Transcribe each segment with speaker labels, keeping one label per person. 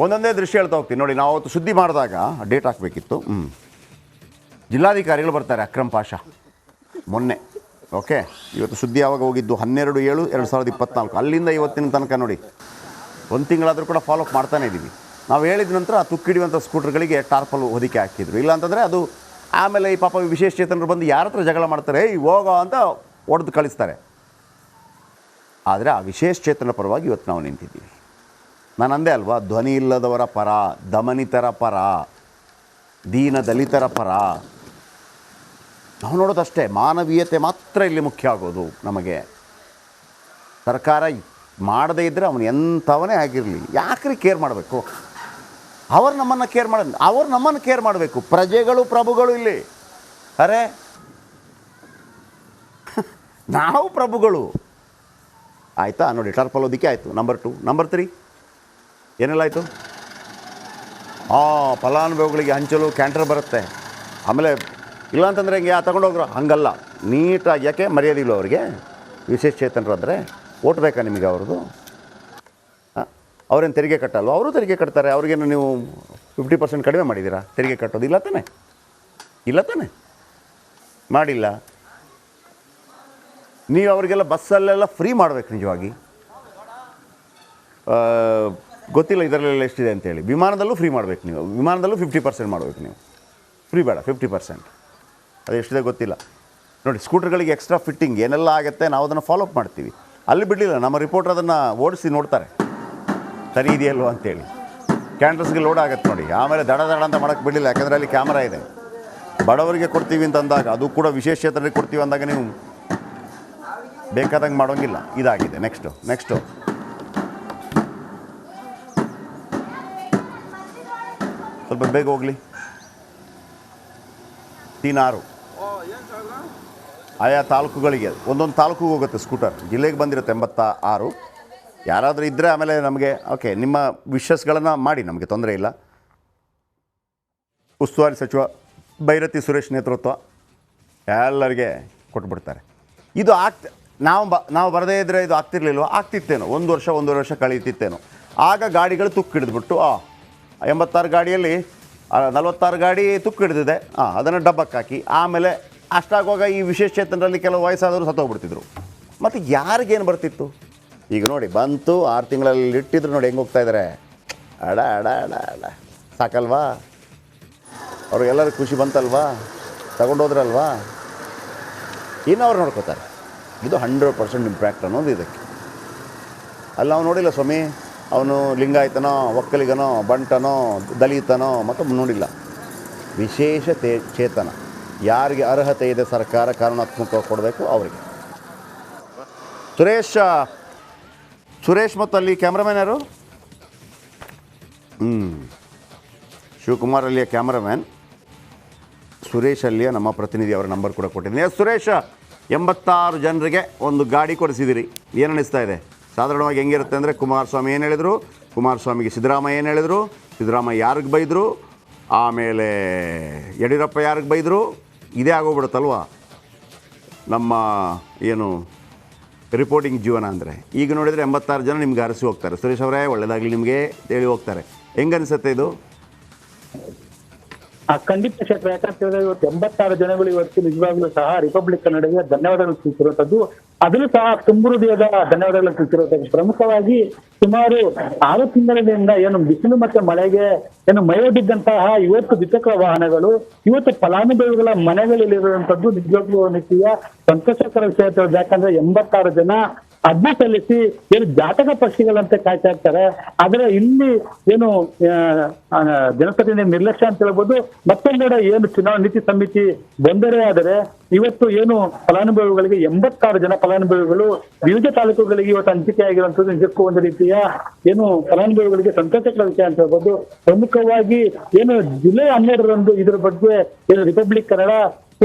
Speaker 1: ಒಂದೊಂದೇ ದೃಶ್ಯ ಹೇಳ್ತಾ ಹೋಗ್ತೀನಿ ನೋಡಿ. ನಾವು ಅವತ್ತು ಸುದ್ದಿ ಮಾಡಿದಾಗ ಡೇಟ್ ಹಾಕಬೇಕಿತ್ತು. ಜಿಲ್ಲಾಧಿಕಾರಿಗಳು ಬರ್ತಾರೆ, ಅಕ್ರಮ್ ಪಾಷಾ ಮೊನ್ನೆ. ಓಕೆ, ಇವತ್ತು ಸುದ್ದಿ ಯಾವಾಗ ಹೋಗಿದ್ದು 12/7/2024. ಅಲ್ಲಿಂದ ಇವತ್ತಿನ ತನಕ ನೋಡಿ 1 ತಿಂಗಳಾದರೂ ಕೂಡ ಫಾಲೋಅಪ್ ಮಾಡ್ತಾನೇ ಇದ್ದೀವಿ. ನಾವು ಹೇಳಿದ ನಂತರ ಆ ತುಕ್ಕಿಡಿಯುವಂಥ ಸ್ಕೂಟರ್ಗಳಿಗೆ ಟಾರ್ಪಲ್ ಹೊದಿಕೆ ಹಾಕಿದ್ರು. ಇಲ್ಲಾಂತಂದರೆ ಅದು ಆಮೇಲೆ ಈ ಪಾಪ ವಿಶೇಷ ಚೇತನರು ಬಂದು ಯಾರ ಹತ್ರ ಜಗಳ ಮಾಡ್ತಾರೆ, ಹೋಗೋ ಅಂತ ಹೊಡೆದು ಕಳಿಸ್ತಾರೆ. ಆದರೆ ಆ ವಿಶೇಷ ಚೇತನ ಪರವಾಗಿ ಇವತ್ತು ನಾವು ನಿಂತಿದ್ದೀವಿ. ನಾನು ಅಂದೆ ಅಲ್ವಾ, ಧ್ವನಿ ಇಲ್ಲದವರ ಪರ, ದಮನಿತರ ಪರ, ದೀನ ದಲಿತರ ಪರ. ನಾವು ನೋಡೋದಷ್ಟೇ, ಮಾನವೀಯತೆ ಮಾತ್ರ ಇಲ್ಲಿ ಮುಖ್ಯ ಆಗೋದು ನಮಗೆ. ಸರ್ಕಾರ ಮಾಡದೇ ಇದ್ದರೆ ಅವನು ಎಂಥವನೇ ಆಗಿರಲಿ, ಯಾಕ್ರಿ ಕೇರ್ ಮಾಡಬೇಕು? ಅವ್ರು ನಮ್ಮನ್ನು ಕೇರ್ ಮಾಡಬೇಕು. ಪ್ರಜೆಗಳು ಪ್ರಭುಗಳು ಇಲ್ಲಿ. ಅರೆ ನಾವು ಪ್ರಭುಗಳು ಆಯಿತಾ? ನೋಡಿ, ಟರ್ಪಲ್ ಓದಿಕೆ ಆಯಿತು. ನಂಬರ್ 2. ನಂಬರ್ 3 ಏನೆಲ್ಲ ಆಯಿತು? ಫಲಾನುಭವಿಗಳಿಗೆ ಹಂಚಲು ಕ್ಯಾಂಟರ್ ಬರುತ್ತೆ. ಆಮೇಲೆ ಇಲ್ಲ ಅಂತಂದರೆ ಹಿಂಗೆ ತಗೊಂಡೋಗ್ರು, ಹಂಗಲ್ಲ, ನೀಟಾಗಿ. ಯಾಕೆ ಮರ್ಯಾದಿಲ್ಲ ಅವ್ರಿಗೆ? ವಿಶೇಷ ಚೇತನರು ಅಂದರೆ ಓಟ್ ಬೇಕಾ ನಿಮಗೆ ಅವ್ರದ್ದು? ಅವ್ರೇನು ತೆರಿಗೆ ಕಟ್ಟಲ್ವ? ಅವರು ತೆರಿಗೆ ಕಟ್ತಾರೆ. ಅವ್ರಿಗೇನು ನೀವು 50% ಕಡಿಮೆ ಮಾಡಿದ್ದೀರಾ ತೆರಿಗೆ ಕಟ್ಟೋದು? ಇಲ್ಲ ತಾನೆ ಮಾಡಿಲ್ಲ. ನೀವು ಅವರಿಗೆಲ್ಲ ಬಸ್ಸಲ್ಲೆಲ್ಲ ಫ್ರೀ ಮಾಡಬೇಕು ನಿಜವಾಗಿ. ಗೊತ್ತಿಲ್ಲ ಇದರಲ್ಲೆಲ್ಲ ಎಷ್ಟಿದೆ ಅಂತೇಳಿ. ವಿಮಾನದಲ್ಲೂ ಫ್ರೀ ಮಾಡಬೇಕು ನೀವು. ವಿಮಾನದಲ್ಲೂ 50% ಮಾಡಬೇಕು ನೀವು. ಫ್ರೀ ಬೇಡ, 50%. ಅದು ಎಷ್ಟಿದೆ ಗೊತ್ತಿಲ್ಲ. ನೋಡಿ, ಸ್ಕೂಟರ್ಗಳಿಗೆ ಎಕ್ಸ್ಟ್ರಾ ಫಿಟ್ಟಿಂಗ್ ಏನೆಲ್ಲ ಆಗುತ್ತೆ, ನಾವು ಅದನ್ನು ಫಾಲೋಅಪ್ ಮಾಡ್ತೀವಿ. ಅಲ್ಲಿ ಬಿಡಲಿಲ್ಲ, ನಮ್ಮ ರಿಪೋರ್ಟರ್ ಅದನ್ನು ಓಡಿಸಿ ನೋಡ್ತಾರೆ ಸರಿ ಇದೆಯಲ್ವ ಅಂತೇಳಿ. ಕ್ಯಾಂಟರ್ಸ್ಗೆ ಲೋಡ್ ಆಗುತ್ತೆ ನೋಡಿ. ಆಮೇಲೆ ದಡ ಅಂತ ಮಾಡೋಕ್ಕೆ ಬಿಡಲಿಲ್ಲ, ಯಾಕಂದರೆ ಅಲ್ಲಿ ಕ್ಯಾಮ್ರಾ ಇದೆ. ಬಡವರಿಗೆ ಕೊಡ್ತೀವಿ ಅಂತಂದಾಗ, ಅದು ಕೂಡ ವಿಶೇಷ ಚೇತನರಿಗೆ ಕೊಡ್ತೀವಿ ಅಂದಾಗ ನೀವು ಬೇಕಾದಂಗೆ ಮಾಡೋಂಗಿಲ್ಲ. ಇದಾಗಿದೆ. ನೆಕ್ಸ್ಟು ಸ್ವಲ್ಪ ಬೇಗ ಹೋಗಲಿ. 3-6 ಆಯಾ ತಾಲೂಕುಗಳಿಗೆ, ಒಂದೊಂದು ತಾಲೂಕಿಗೆ ಹೋಗುತ್ತೆ ಸ್ಕೂಟರ್. ಜಿಲ್ಲೆಗೆ ಬಂದಿರುತ್ತೆ 86. ಯಾರಾದರೂ ಇದ್ದರೆ ಆಮೇಲೆ ನಮಗೆ ಓಕೆ, ನಿಮ್ಮ ವಿಶಸ್ಗಳನ್ನು ಮಾಡಿ, ನಮಗೆ ತೊಂದರೆ ಇಲ್ಲ. ಉಸ್ತುವಾರಿ ಸಚಿವ ಭೈರತಿ ಸುರೇಶ್ ನೇತೃತ್ವ ಎಲ್ಲರಿಗೆ ಕೊಟ್ಬಿಡ್ತಾರೆ. ಇದು ನಾವು ಬರದೇ ಇದ್ದರೆ ಇದು ಆಗ್ತಿರ್ಲಿಲ್ವ? ಆಗ್ತಿತ್ತೇನೋ, 1 ವರ್ಷ ಕಳೀತಿತ್ತೇನೋ. ಆಗ ಗಾಡಿಗಳು ತುಕ್ಕಿಡಿದ್ಬಿಟ್ಟು 86 ಗಾಡಿಯಲ್ಲಿ 46 ಗಾಡಿ ತುಕ್ಕಿಡಿದಿದೆ. ಅದನ್ನು ಡಬ್ಬಕ್ಕೆ ಹಾಕಿ ಆಮೇಲೆ ಅಷ್ಟಾಗುವಾಗ ಈ ವಿಶೇಷ ಚೇತನರಲ್ಲಿ ಕೆಲವು ವಯಸ್ಸಾದವರು ಸತ್ತೋಗ್ಬಿಡ್ತಿದ್ರು. ಮತ್ತು ಯಾರಿಗೇನು ಬರ್ತಿತ್ತು? ಈಗ ನೋಡಿ, ಬಂತು 6 ತಿಂಗಳಲ್ಲಿ ಇಟ್ಟಿದ್ರು ನೋಡಿ ಹೆಂಗೆ ಹೋಗ್ತಾ ಇದ್ದಾರೆ. ಅಡ ಸಾಕಲ್ವಾ? ಅವ್ರಿಗೆಲ್ಲರಿಗೂ ಖುಷಿ ಬಂತಲ್ವಾ? ತಗೊಂಡೋದ್ರಲ್ವಾ? ಇನ್ನು ಅವ್ರು ನೋಡ್ಕೋತಾರೆ. ಇದು 100% ಇಂಪ್ಯಾಕ್ಟ್ ಅನ್ನೋದು ಇದಕ್ಕೆ. ಅಲ್ಲಿ ನಾವು ನೋಡಿಲ್ಲ ಸ್ವಾಮಿ, ಅವನು ಲಿಂಗಾಯತನೋ, ಒಕ್ಕಲಿಗನೋ, ಬಂಟನೋ, ದಲಿತನೋ ಮತ್ತು ನೋಡಿಲ್ಲ. ವಿಶೇಷ ಚೇತನ ಯಾರಿಗೆ ಅರ್ಹತೆ ಇದೆ ಸರ್ಕಾರ ಕಾರಣಾತ್ಮಕ ಕೊಡಬೇಕು ಅವರಿಗೆ. ಸುರೇಶ್ ಮತ್ತು ಅಲ್ಲಿ ಕ್ಯಾಮ್ರಾಮ್ಯಾನ್ ಯಾರು? ಶಿವಕುಮಾರ್ ಅಲ್ಲಿಯ ಕ್ಯಾಮ್ರಾಮ್ಯಾನ್, ಸುರೇಶ್ ಅಲ್ಲಿಯ ನಮ್ಮ ಪ್ರತಿನಿಧಿ. ಅವರ ನಂಬರ್ ಕೂಡ ಕೊಟ್ಟಿದ್ದೀನಿ. ಸುರೇಶ, 86 ಜನರಿಗೆ ಒಂದು ಗಾಡಿ ಕೊಡಿಸಿದಿರಿ. ಏನು ಅನ್ನಿಸ್ತಾ ಇದೆ? ಸಾಧಾರಣವಾಗಿ ಹೆಂಗಿರುತ್ತೆ ಅಂದರೆ, ಕುಮಾರಸ್ವಾಮಿ ಏನು ಹೇಳಿದರು, ಕುಮಾರಸ್ವಾಮಿಗೆ ಸಿದ್ದರಾಮಯ್ಯ ಏನು ಹೇಳಿದರು, ಸಿದ್ದರಾಮಯ್ಯ ಯಾರಿಗೆ ಬೈದರು, ಆಮೇಲೆ ಯಡಿಯೂರಪ್ಪ ಯಾರಿಗೆ ಬೈದರು, ಇದೇ ಆಗೋಗ್ಬಿಡುತ್ತಲ್ವ ನಮ್ಮ ಏನು ರಿಪೋರ್ಟಿಂಗ್ ಜೀವನ ಅಂದರೆ. ಈಗ ನೋಡಿದರೆ 86 ಜನ ನಿಮ್ಗೆ ಅರಸಿ ಹೋಗ್ತಾರೆ. ಸುರೇಶ್ ಅವರೇ ಒಳ್ಳೆಯದಾಗಲಿ ನಿಮಗೆ ಹೇಳಿ ಹೋಗ್ತಾರೆ. ಹೆಂಗೆ ಅನಿಸುತ್ತೆ ಇದು?
Speaker 2: ಖಂಡಿತ ಕ್ಷೇತ್ರ. ಯಾಕಂತೇಳಿದ್ರೆ ಇವತ್ತು 86 ಜನಗಳು ಇವತ್ತು ನಿಜವಾಗ್ಲೂ ಸಹ ರಿಪಬ್ಲಿಕ್ ಕನ್ನಡಿಗೆ ಧನ್ಯವಾದಗಳು ತಿಳಿಸಿರುವಂತದ್ದು. ಅದನ್ನು ಸಹ ತುಂಬ ಹೃದಯದ ಧನ್ಯವಾದಗಳು ತಿಳಿಸಿರುವಂತದ್ದು. ಪ್ರಮುಖವಾಗಿ ಸುಮಾರು 6 ತಿಂಗಳಿಂದ ಏನು ಬಿಸಿಲು ಮತ್ತೆ ಮಳೆಗೆ ಏನು ಮೈಯೊಡ್ಡಿದ್ದಂತಹ ಇವತ್ತು ದ್ವಿಚಕ್ರ ವಾಹನಗಳು ಇವತ್ತು ಫಲಾನುಭವಿಗಳ ಮನೆಗಳಲ್ಲಿರುವಂತದ್ದು ನಿಜವಾಗ್ಲೂ ನಿತ್ಯ ಸಂತೋಷಕರ ವಿಷಯ. ಯಾಕಂದ್ರೆ 86 ಜನ ಅರ್ಜಿ ಸಲ್ಲಿಸಿ ಏನು ಜಾತಕ ಪಕ್ಷಿಗಳಂತೆ ಕಾಯ್ತಾ ಇರ್ತಾರೆ. ಆದ್ರೆ ಇಲ್ಲಿ ಏನು ಜನಪ್ರತಿನಿಧಿ ನಿರ್ಲಕ್ಷ್ಯ ಅಂತ ಹೇಳ್ಬೋದು. ಮತ್ತೊಂದೆಡೆ ಏನು ಚುನಾವಣಾ ನೀತಿ ಸಮಿತಿ ಬಂದರೆ ಆದರೆ ಇವತ್ತು ಏನು ಫಲಾನುಭವಿಗಳಿಗೆ 86 ಜನ ಫಲಾನುಭವಿಗಳು ವಿವಿಧ ತಾಲೂಕುಗಳಿಗೆ ಇವತ್ತು ಹಂಚಿಕೆ ಆಗಿರುವಂತದ್ದು ನಿಜಕ್ಕೂ ಒಂದು ರೀತಿಯ ಏನು ಫಲಾನುಭವಿಗಳಿಗೆ ಸಂತೋಷಕರ ವಿಷಯ ಅಂತ ಹೇಳ್ಬೋದು. ಪ್ರಮುಖವಾಗಿ ಏನು ಜುಲೈ 12ರಂದು ಇದರ ಬಗ್ಗೆ ಏನು ರಿಪಬ್ಲಿಕ್ ಕನ್ನಡ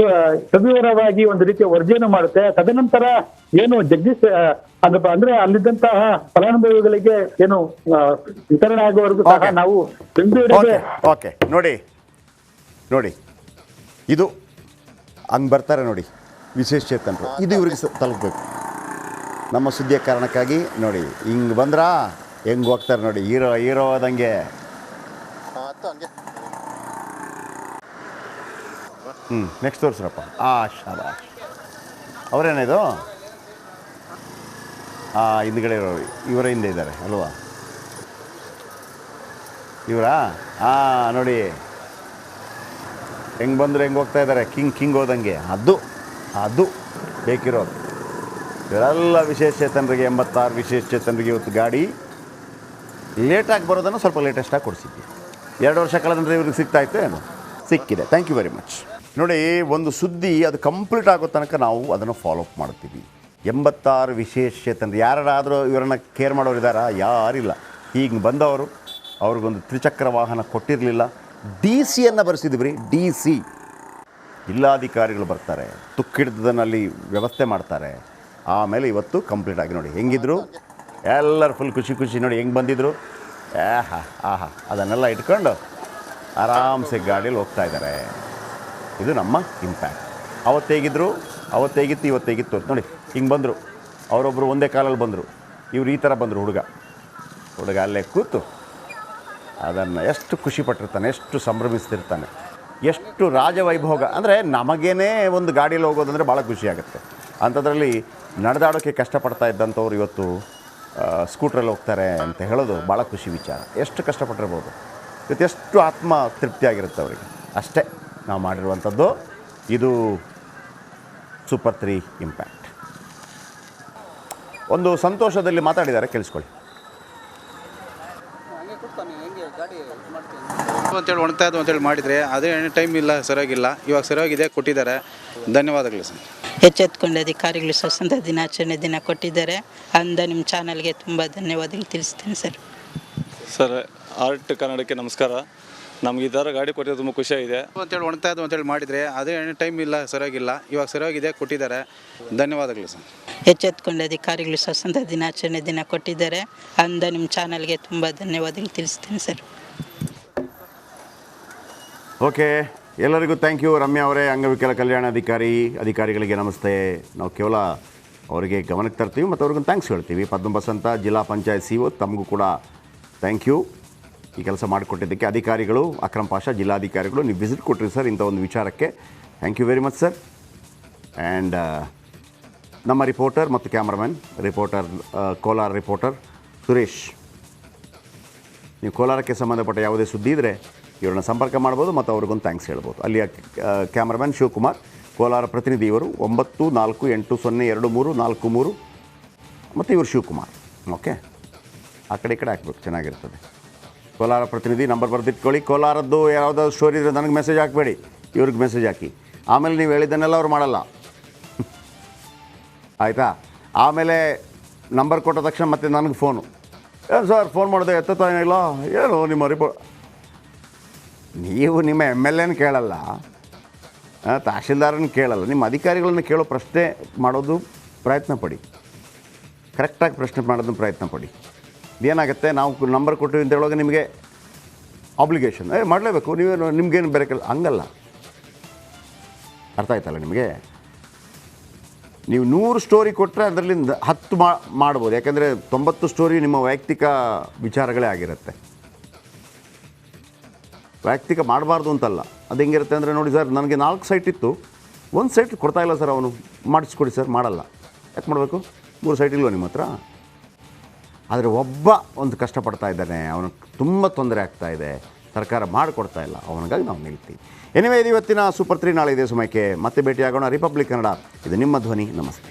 Speaker 2: ಸವಿವರವಾಗಿ ಒಂದು ರೀತಿಯ ವರದಿಯನ್ನು ಮಾಡುತ್ತೆ. ತದನಂತರ ಏನು ಜಗದೀಶ್ ಅಂದ್ರೆ ಅಲ್ಲಿದ್ದಂತಹ ಫಲಾನುಭವಿಗಳಿಗೆ ಏನು ವಿತರಣೆ ಆಗುವವರೆಗೂ ಸಹ ನಾವು
Speaker 1: ಓಕೆ ನೋಡಿ ಇದು ಹಂಗೆ ಬರ್ತಾರೆ ನೋಡಿ ವಿಶೇಷ ಚೇತನರು. ಇದು ಇವ್ರಿಗೆ ತಲುಪಬೇಕು. ನಮ್ಮ ಸುದ್ದಿಯ ಕಾರಣಕ್ಕಾಗಿ ನೋಡಿ ಹಿಂಗೆ ಬಂದ್ರಾ ಹೆಂಗೆ ಹೋಗ್ತಾರೆ ನೋಡಿ. ಹೀರೋ ಆದಂಗೆ ನೆಕ್ಸ್ಟ್ ತೋರಿಸ್ರಪ್ಪ. ಶಾಬಾಷ್. ಅವರೇನಿದು ಹಿಂದ್ಗಡೆ ಇರೋರು ಇವರ ಹಿಂದೆ ಇದ್ದಾರೆ ಅಲ್ವಾ? ಇವರಾ? ನೋಡಿ ಹೆಂಗೆ ಬಂದರು ಹೆಂಗೆ ಹೋಗ್ತಾ ಇದ್ದಾರೆ, ಕಿಂಗ್ ಹೋದಂಗೆ. ಅದು ಬೇಕಿರೋದು. ಇವರೆಲ್ಲ ವಿಶೇಷ ಚೇತನರಿಗೆ 86 ವಿಶೇಷ ಚೇತನರಿಗೆ ಇವತ್ತು ಗಾಡಿ ಲೇಟಾಗಿ ಬರೋದನ್ನು ಸ್ವಲ್ಪ ಲೇಟೆಸ್ಟಾಗಿ ಕೊಡಿಸಿದ್ವಿ. 2 ವರ್ಷ ಕಳೆದಂದ್ರೆ ಇವ್ರಿಗೆ ಸಿಗ್ತಾಯಿತ್ತು ಏನು? ಸಿಕ್ಕಿದೆ. Thank you very much. ನೋಡಿ, ಒಂದು ಸುದ್ದಿ ಅದು ಕಂಪ್ಲೀಟ್ ಆಗೋ ತನಕ ನಾವು ಅದನ್ನು ಫಾಲೋಅಪ್ ಮಾಡ್ತೀವಿ. 86 ವಿಶೇಷ ಚೇತನರು ಯಾರಾದರೂ ಇವರನ್ನು ಕೇರ್ ಮಾಡೋರು ಇದ್ದಾರಾ? ಯಾರಿಲ್ಲ. ಹೀಗೆ ಬಂದವರು ಅವ್ರಿಗೊಂದು ತ್ರಿಚಕ್ರ ವಾಹನ ಕೊಟ್ಟಿರಲಿಲ್ಲ. DC ಬರೆಸಿದ್ವಿ. DC ಜಿಲ್ಲಾಧಿಕಾರಿಗಳು ಬರ್ತಾರೆ, ತುಕ್ಕಿಡ್ದದಲ್ಲಿ ವ್ಯವಸ್ಥೆ ಮಾಡ್ತಾರೆ. ಆಮೇಲೆ ಇವತ್ತು ಕಂಪ್ಲೀಟ್ ಆಗಿ ನೋಡಿ ಹೆಂಗಿದ್ರು, ಎಲ್ಲರೂ ಫುಲ್ ಖುಷಿ ನೋಡಿ ಹೆಂಗೆ ಬಂದಿದ್ರು. ಅದನ್ನೆಲ್ಲ ಇಟ್ಕೊಂಡು ಆರಾಮ್ಸೆ ಗಾಡೀಲಿ ಹೋಗ್ತಾ ಇದ್ದಾರೆ. ಇದು ನಮ್ಮ ಇಂಪ್ಯಾಕ್ಟ್. ಅವತ್ತೇಗಿತ್ತು ಇವತ್ತೇಗಿತ್ತು ನೋಡಿ. ಹಿಂಗೆ ಬಂದರು ಅವರೊಬ್ಬರು, ಒಂದೇ ಕಾಲಲ್ಲಿ ಬಂದರು. ಇವ್ರು ಈ ಥರ ಬಂದರು. ಹುಡುಗ ಅಲ್ಲೇ ಕೂತು ಅದನ್ನು ಎಷ್ಟು ಖುಷಿಪಟ್ಟಿರ್ತಾನೆ, ಎಷ್ಟು ಸಂಭ್ರಮಿಸ್ತಿರ್ತಾನೆ, ಎಷ್ಟು ರಾಜವೈಭೋಗ. ಅಂದರೆ ನಮಗೇನೆ ಒಂದು ಗಾಡೀಲಿ ಹೋಗೋದಂದರೆ ಭಾಳ ಖುಷಿಯಾಗುತ್ತೆ. ಅಂಥದ್ರಲ್ಲಿ ನಡೆದಾಡೋಕ್ಕೆ ಕಷ್ಟಪಡ್ತಾ ಇದ್ದಂಥವ್ರು ಇವತ್ತು ಸ್ಕೂಟ್ರಲ್ಲಿ ಹೋಗ್ತಾರೆ ಅಂತ ಹೇಳೋದು ಭಾಳ ಖುಷಿ ವಿಚಾರ. ಎಷ್ಟು ಕಷ್ಟಪಟ್ಟಿರ್ಬೋದು, ಇವತ್ತು ಎಷ್ಟು ಆತ್ಮ ತೃಪ್ತಿಯಾಗಿರುತ್ತೆ ಅವರಿಗೆ. ಅಷ್ಟೇ ನಾವು ಮಾಡಿರುವಂಥದ್ದು. ಇದು ಸೂಪರ್ 3 ಇಂಪ್ಯಾಕ್ಟ್. ಒಂದು ಸಂತೋಷದಲ್ಲಿ ಮಾತಾಡಿದ್ದಾರೆ, ಕೇಳಿಸ್ಕೊಳ್ಳಿ.
Speaker 3: ಅಂತೇಳಿ ಒಣ್ತಾ ಇದ್ದು ಅಂತೇಳಿ ಮಾಡಿದರೆ ಅದೇ ಟೈಮ್ ಇಲ್ಲ, ಸರಿಯಾಗಿಲ್ಲ. ಇವಾಗ ಸರಿಯಾಗಿದೆ, ಕೊಟ್ಟಿದ್ದಾರೆ. ಧನ್ಯವಾದಗಳು ಸರ್.
Speaker 4: ಎಚ್ಚೆತ್ಕೊಂಡು ಅಧಿಕಾರಿಗಳು ಸ್ವತಂತ್ರ ದಿನಾಚರಣೆ ದಿನ ಕೊಟ್ಟಿದ್ದಾರೆ ಅಂದ ನಿಮ್ಮ ಚಾನಲ್ಗೆ ತುಂಬ ಧನ್ಯವಾದಗಳು ತಿಳಿಸ್ತೀನಿ ಸರ್.
Speaker 5: ಸರ್, ಆರ್ಟ್ ಕನ್ನಡಕ್ಕೆ ನಮಸ್ಕಾರ. ನಮ್ಗೆ ಈ ಥರ ಗಾಡಿ ಕೊಟ್ಟಿದ್ದು ತುಂಬ ಖುಷಿಯಾಗಿದೆ.
Speaker 3: ಅಂತೇಳಿ ಒಣ್ತಾ ಇದ್ದು ಅಂತೇಳಿ ಮಾಡಿದರೆ ಅದೇ ಟೈಮ್ ಇಲ್ಲ, ಸರಿಯಾಗಿಲ್ಲ. ಇವಾಗ ಸರಿಯಾಗಿದೆ, ಕೊಟ್ಟಿದ್ದಾರೆ. ಧನ್ಯವಾದಗಳು ಸರ್.
Speaker 4: ಎಚ್ಚೆತ್ಕೊಂಡು ಅಧಿಕಾರಿಗಳು ಸ್ವತಂತ್ರ ದಿನಾಚರಣೆ ದಿನ ಕೊಟ್ಟಿದ್ದಾರೆ ಅಂದ ನಿಮ್ಮ ಚಾನಲ್ಗೆ ತುಂಬ ಧನ್ಯವಾದಗಳು ತಿಳಿಸ್ತೀನಿ ಸರ್.
Speaker 1: ಓಕೆ, ಎಲ್ಲರಿಗೂ ಥ್ಯಾಂಕ್ ಯು. ರಮ್ಯಾ ಅವರೇ, ಅಂಗವಿಕಲ ಕಲ್ಯಾಣ ಅಧಿಕಾರಿಗಳಿಗೆ ನಮಸ್ತೆ. ನಾವು ಕೇವಲ ಅವರಿಗೆ ಗಮನಕ್ಕೆ ತರ್ತೀವಿ ಮತ್ತು ಅವ್ರಿಗೊಂದು ಥ್ಯಾಂಕ್ಸ್ ಹೇಳ್ತೀವಿ. ಪದ್ಮಬಸಂತ ಜಿಲ್ಲಾ ಪಂಚಾಯತ್ CO, ತಮಗೂ ಕೂಡ ಥ್ಯಾಂಕ್ ಯು ಈ ಕೆಲಸ ಮಾಡಿಕೊಟ್ಟಿದ್ದಕ್ಕೆ. ಅಧಿಕಾರಿಗಳು, ಅಕ್ರಮ್ ಪಾಷಾ ಜಿಲ್ಲಾಧಿಕಾರಿಗಳು, ನೀವು ವಿಸಿಟ್ ಕೊಟ್ಟಿರಿ ಸರ್ ಇಂಥ ಒಂದು ವಿಚಾರಕ್ಕೆ. Thank you very much sir. And ನಮ್ಮ ರಿಪೋರ್ಟರ್ ಮತ್ತು ಕ್ಯಾಮ್ರಾಮನ್ ಕೋಲಾರ ರಿಪೋರ್ಟರ್ ಸುರೇಶ್, ನೀವು ಕೋಲಾರಕ್ಕೆ ಸಂಬಂಧಪಟ್ಟ ಯಾವುದೇ ಸುದ್ದಿ ಇದ್ದರೆ ಇವ್ರನ್ನ ಸಂಪರ್ಕ ಮಾಡ್ಬೋದು ಮತ್ತು ಅವ್ರಿಗೊಂದು ಥ್ಯಾಂಕ್ಸ್ ಹೇಳ್ಬೋದು. ಅಲ್ಲಿಯ ಕ್ಯಾಮ್ರಾಮನ್ ಶಿವಕುಮಾರ್, ಕೋಲಾರ ಪ್ರತಿನಿಧಿ ಇವರು 94802343 ಮತ್ತು ಇವರು ಶಿವಕುಮಾರ್. ಓಕೆ, ಆ ಕಡೆ ಈ ಕಡೆ ಹಾಕ್ಬೇಕು, ಚೆನ್ನಾಗಿರ್ತದೆ. ಕೋಲಾರ ಪ್ರತಿನಿಧಿ ನಂಬರ್ ಬರೆದಿಟ್ಕೊಳ್ಳಿ. ಕೋಲಾರದ್ದು ಯಾವುದಾದ್ರು ಸ್ಟೋರಿ ಇದ್ದರೆ ನನಗೆ ಮೆಸೇಜ್ ಹಾಕಬೇಡಿ, ಇವ್ರಿಗೆ ಮೆಸೇಜ್ ಹಾಕಿ. ಆಮೇಲೆ ನೀವು ಹೇಳಿದ್ದನ್ನೆಲ್ಲ ಅವ್ರು ಮಾಡಲ್ಲ, ಆಯಿತಾ? ಆಮೇಲೆ ನಂಬರ್ ಕೊಟ್ಟ ತಕ್ಷಣ ಮತ್ತೆ ನನಗೆ ಫೋನು, ಏನು ಸರ್ ಫೋನ್ ಮಾಡಿದೆ ಎತ್ತುತ್ತಾ ಏನಿಲ್ಲ, ಏನು ನಿಮ್ಮ ನೀವು ನಿಮ್ಮ MLAನ ಕೇಳಲ್ಲ, ತಹಶೀಲ್ದಾರನ ಕೇಳಲ್ಲ, ನಿಮ್ಮ ಅಧಿಕಾರಿಗಳನ್ನ ಕೇಳೋ ಪ್ರಶ್ನೆ ಮಾಡೋದು ಪ್ರಯತ್ನ ಪಡಿ. ಕರೆಕ್ಟಾಗಿ ಪ್ರಶ್ನೆ ಮಾಡೋದನ್ನು ಪ್ರಯತ್ನ ಪಡಿ. ಇದೇನಾಗುತ್ತೆ, ನಾವು ನಂಬರ್ ಕೊಟ್ಟಿವಿ ಅಂತ ಹೇಳುವಾಗ ನಿಮಗೆ ಆಬ್ಲಿಗೇಷನ್ ಮಾಡಲೇಬೇಕು, ನೀವೇನು ನಿಮ್ಗೇನು ಬೇರೆ ಕೆಲ ಹಂಗಲ್ಲ. ಅರ್ಥ ಆಯ್ತಲ್ಲ ನಿಮಗೆ? ನೀವು 100 ಸ್ಟೋರಿ ಕೊಟ್ಟರೆ ಅದರಲ್ಲಿಂದ 10 ಮಾಡ್ಬೋದು. ಯಾಕೆಂದರೆ 90 ಸ್ಟೋರಿ ನಿಮ್ಮ ವೈಯಕ್ತಿಕ ವಿಚಾರಗಳೇ ಆಗಿರುತ್ತೆ. ವೈಯಕ್ತಿಕ ಮಾಡಬಾರ್ದು ಅಂತಲ್ಲ. ಅದು ಹೆಂಗಿರುತ್ತೆ ಅಂದರೆ, ನೋಡಿ ಸರ್, ನನಗೆ 4 ಸೈಟ್ ಇತ್ತು, 1 ಸೈಟ್ ಕೊಡ್ತಾಯಿಲ್ಲ ಸರ್, ಅವನು ಮಾಡಿಸ್ಕೊಡಿ ಸರ್. ಮಾಡಲ್ಲ. ಯಾಕೆ ಮಾಡಬೇಕು? 3 ಸೈಟ್ ಇಲ್ವ ನಿಮ್ಮ ಹತ್ರ? ಆದರೆ ಒಬ್ಬ ಒಂದು ಕಷ್ಟಪಡ್ತಾ ಇದ್ದಾನೆ, ಅವನಿಗೆ ತುಂಬ ತೊಂದರೆ ಆಗ್ತಾ ಇದೆ, ಸರ್ಕಾರ ಮಾಡಿಕೊಡ್ತಾ ಇಲ್ಲ, ಅವನಿಗಾಗಿ ನಾವು ನಿಲ್ತೀವಿ. ಎನಿವೇ, ಇದು ಇವತ್ತಿನ ಸೂಪರ್ 3. ನಾಳೆ ಇದೇ ಸಮಯಕ್ಕೆ ಮತ್ತೆ ಭೇಟಿಯಾಗೋಣ. ರಿಪಬ್ಲಿಕ್ ಕನ್ನಡ, ಇದು ನಿಮ್ಮ ಧ್ವನಿ. ನಮಸ್ತೆ.